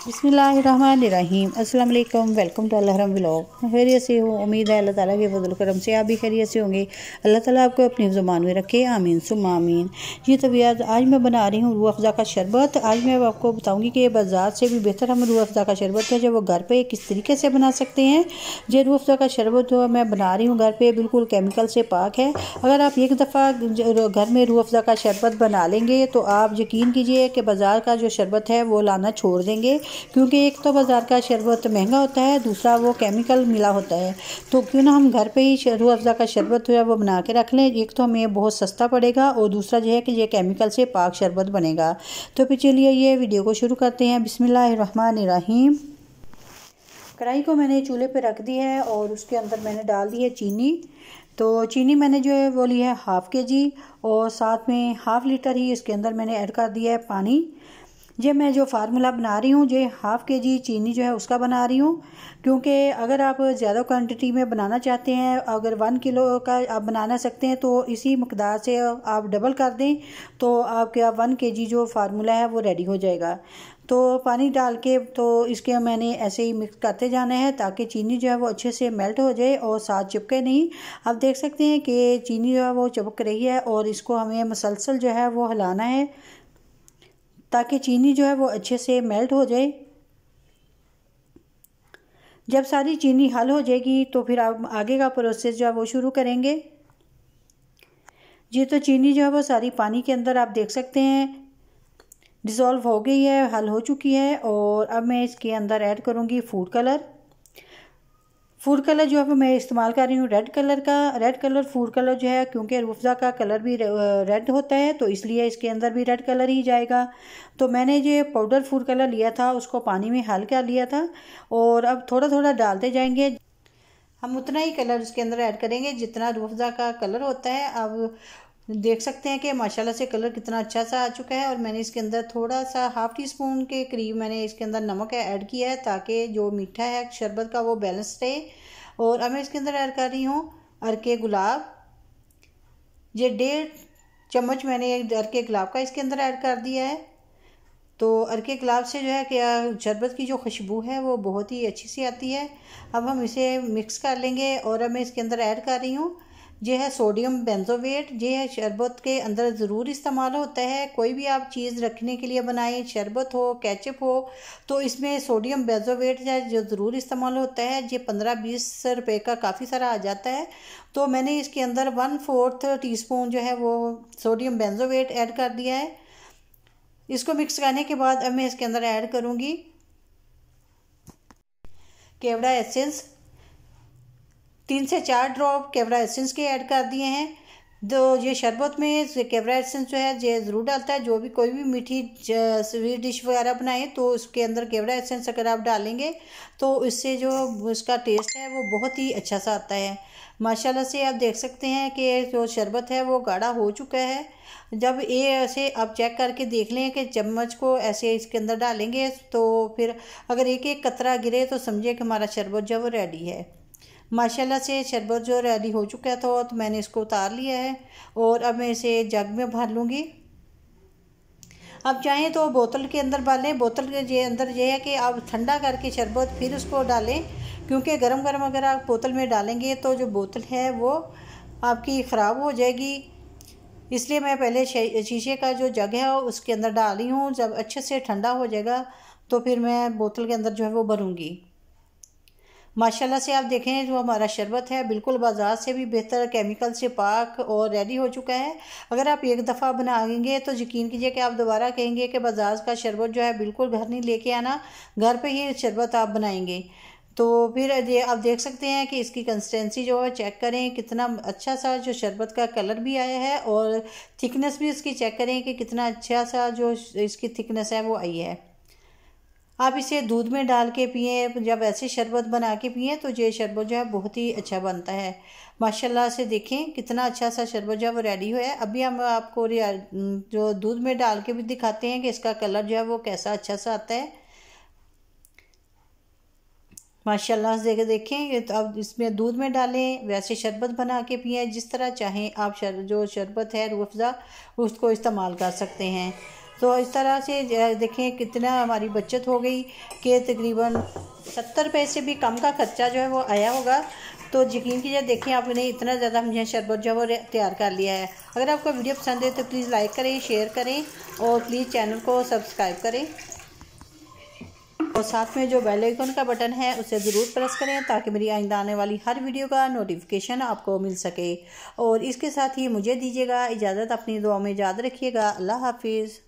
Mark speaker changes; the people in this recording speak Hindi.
Speaker 1: बिस्मिल्लाहिर्रहमानिर्रहीम। अस्सलाम वालेकुम। Welcome to Alharam vlog. खैरियत से हो, उम्मीद है अल्लाह ताला के फजल करम से आप भी खैरियत से होंगे। अल्लाह ताला आपको अपनी ज़ुबान में रखे, आमीन सुम्मा आमीन। जी तबीयत, आज मैं बना रही हूँ रूह अफ़ज़ा का शरबत। आज मैं आपको बताऊँगी कि बाज़ार से भी बेहतर हम रूह अफ़ज़ा का शरबत है जो वो घर पर किस तरीके से बना सकते हैं। जो रूह अफ़ज़ा का शरबत जो मैं बना रही हूँ घर पर बिल्कुल केमिकल से पाक है। अगर आप एक दफ़ा घर में रूह अफ़ज़ा का शरबत बना लेंगे तो आप यकीन कीजिए कि बाज़ार का जो शरबत है वो लाना छोड़ देंगे, क्योंकि एक तो बाज़ार का शरबत महंगा होता है, दूसरा वो केमिकल मिला होता है। तो क्यों ना हम घर पे ही रूह अफ़ज़ा का शरबत जो है वो बना के रख लें। एक तो हमें बहुत सस्ता पड़ेगा और दूसरा जो है कि ये केमिकल से पाक शरबत बनेगा। तो फिर चलिए ये वीडियो को शुरू करते हैं। बिस्मिल्लाहिर्रहमानिर्रहीम। कढ़ाई को मैंने चूल्हे पे रख दी है और उसके अंदर मैंने डाल दी है चीनी। तो चीनी मैंने जो है वो ली है हाफ़ kg और साथ में हाफ़ लीटर ही इसके अंदर मैंने ऐड कर दिया है पानी। ये मैं जो फार्मूला बना रही हूँ ये हाफ़ kg चीनी जो है उसका बना रही हूँ, क्योंकि अगर आप ज़्यादा क्वांटिटी में बनाना चाहते हैं, अगर 1 किलो का आप बनाना सकते हैं तो इसी मकदार से आप डबल कर दें तो आपका 1 kg जो फार्मूला है वो रेडी हो जाएगा। तो पानी डाल के तो इसके मैंने ऐसे ही मिक्स करते जाना है ताकि चीनी जो है वो अच्छे से मेल्ट हो जाए और साथ चिपके नहीं। आप देख सकते हैं कि चीनी जो है वो चिपक रही है और इसको हमें मुसलसल जो है वो हिलाना है ताकि चीनी जो है वो अच्छे से मेल्ट हो जाए। जब सारी चीनी हल हो जाएगी तो फिर आप आगे का प्रोसेस जो है वो शुरू करेंगे। जी तो चीनी जो है वो सारी पानी के अंदर आप देख सकते हैं डिज़ोल्व हो गई है, हल हो चुकी है। और अब मैं इसके अंदर ऐड करूँगी फूड कलर। फूड कलर जो है मैं इस्तेमाल कर रही हूँ रेड कलर का। रेड कलर फूड कलर जो है क्योंकि रूह अफ़ज़ा का कलर भी रेड होता है तो इसलिए इसके अंदर भी रेड कलर ही जाएगा। तो मैंने जो पाउडर फूड कलर लिया था उसको पानी में हल कर लिया था और अब थोड़ा थोड़ा डालते जाएंगे। हम उतना ही कलर इसके अंदर ऐड करेंगे जितना रूह अफ़ज़ा का कलर होता है। अब देख सकते हैं कि माशाल्लाह से कलर कितना अच्छा सा आ चुका है। और मैंने इसके अंदर थोड़ा सा हाफ़ टी स्पून के करीब मैंने इसके अंदर नमक ऐड किया है ताकि जो मीठा है शरबत का वो बैलेंस रहे। और अब मैं इसके अंदर ऐड कर रही हूँ अरके गुलाब। ये 1.5 चम्मच मैंने अरके गुलाब का इसके अंदर ऐड कर दिया है। तो अरके गुलाब से जो है कि शरबत की जो खुशबू है वो बहुत ही अच्छी सी आती है। अब हम इसे मिक्स कर लेंगे और अब मैं इसके अंदर ऐड कर रही हूँ ये है सोडियम बेंजोएट। ये है शरबत के अंदर ज़रूर इस्तेमाल होता है। कोई भी आप चीज़ रखने के लिए बनाएं, शरबत हो, केचप हो, तो इसमें सोडियम बेंजोएट है जो ज़रूर इस्तेमाल होता है। ये 15-20 रुपए का काफ़ी सारा आ जाता है। तो मैंने इसके अंदर 1/4 टीस्पून जो है वो सोडियम बेंजोएट ऐड कर दिया है। इसको मिक्स करने के बाद अब मैं इसके अंदर ऐड करूँगी केवड़ा एसेंस। 3 से 4 ड्रॉप केवड़ा एसेंस के ऐड कर दिए हैं। तो ये शरबत में केवड़ा एसेंस जो है ये ज़रूर डालता है। जो भी कोई भी मीठी स्वीट डिश वगैरह बनाए तो उसके अंदर केवड़ा एसेंस अगर आप डालेंगे तो इससे जो उसका टेस्ट है वो बहुत ही अच्छा सा आता है। माशाल्लाह से आप देख सकते हैं कि जो शरबत है वो गाढ़ा हो चुका है। जब ये ऐसे आप चेक करके देख लें कि चम्मच को ऐसे इसके अंदर डालेंगे तो फिर अगर एक एक कतरा गिरे तो समझिए कि हमारा शरबत जो है वो रेडी है। माशाल्लाह से शरबत जो रेडी हो चुका था तो मैंने इसको उतार लिया है और अब मैं इसे जग में भर लूँगी। अब चाहें तो बोतल के अंदर डालें। बोतल के अंदर ये है कि आप ठंडा करके शरबत फिर उसको डालें, क्योंकि गरम गरम अगर आप बोतल में डालेंगे तो जो बोतल है वो आपकी ख़राब हो जाएगी। इसलिए मैं पहले शीशे का जो जग है उसके अंदर डाल रही हूँ। जब अच्छे से ठंडा हो जाएगा तो फिर मैं बोतल के अंदर जो है वो भरूँगी। माशाल्लाह से आप देखें जो हमारा शरबत है बिल्कुल बाज़ार से भी बेहतर केमिकल से पाक और रेडी हो चुका है। अगर आप एक दफ़ा बनाएंगे तो यकीन कीजिए कि आप दोबारा कहेंगे कि बाज़ार का शरबत जो है बिल्कुल घर नहीं लेके आना, घर पे ही शरबत आप बनाएंगे। तो फिर ये आप देख सकते हैं कि इसकी कंसिस्टेंसी जो है चेक करें कितना अच्छा सा जो शरबत का कलर भी आया है और थिकनेस भी इसकी चेक करें कि कितना अच्छा सा जो इसकी थिकनेस है वो आई है। आप इसे दूध में डाल के पिएं, जब ऐसे शरबत बना के पिएं तो ये शरबत जो है बहुत ही अच्छा बनता है। माशाल्लाह से देखें कितना अच्छा सा शरबत जो है वो रेडी हुआ है। अभी हम आपको जो दूध में डाल के भी दिखाते हैं कि इसका कलर जो है वो कैसा अच्छा सा आता है। माशाल्लाह से देखें तो अब इसमें दूध में डालें, वैसे शरबत बना के पिएं, जिस तरह चाहें आप जो शरबत है रूह अफ़ज़ा उसको इस्तेमाल कर सकते हैं। तो इस तरह से देखें कितना हमारी बचत हो गई कि तकरीबन 70 रुपये से भी कम का खर्चा जो है वो आया होगा। तो यकीन कीजिए, देखें आपने इतना ज़्यादा हमने शरबत जो है वो तैयार कर लिया है। अगर आपको वीडियो पसंद है तो प्लीज़ लाइक करें, शेयर करें और प्लीज़ चैनल को सब्सक्राइब करें और साथ में जो बेल आइकन का बटन है उसे ज़रूर प्रेस करें ताकि मेरी आइंदा आने वाली हर वीडियो का नोटिफिकेशन आपको मिल सके। और इसके साथ ही मुझे दीजिएगा इजाज़त, अपनी दुआ में याद रखिएगा। अल्लाह हाफिज़।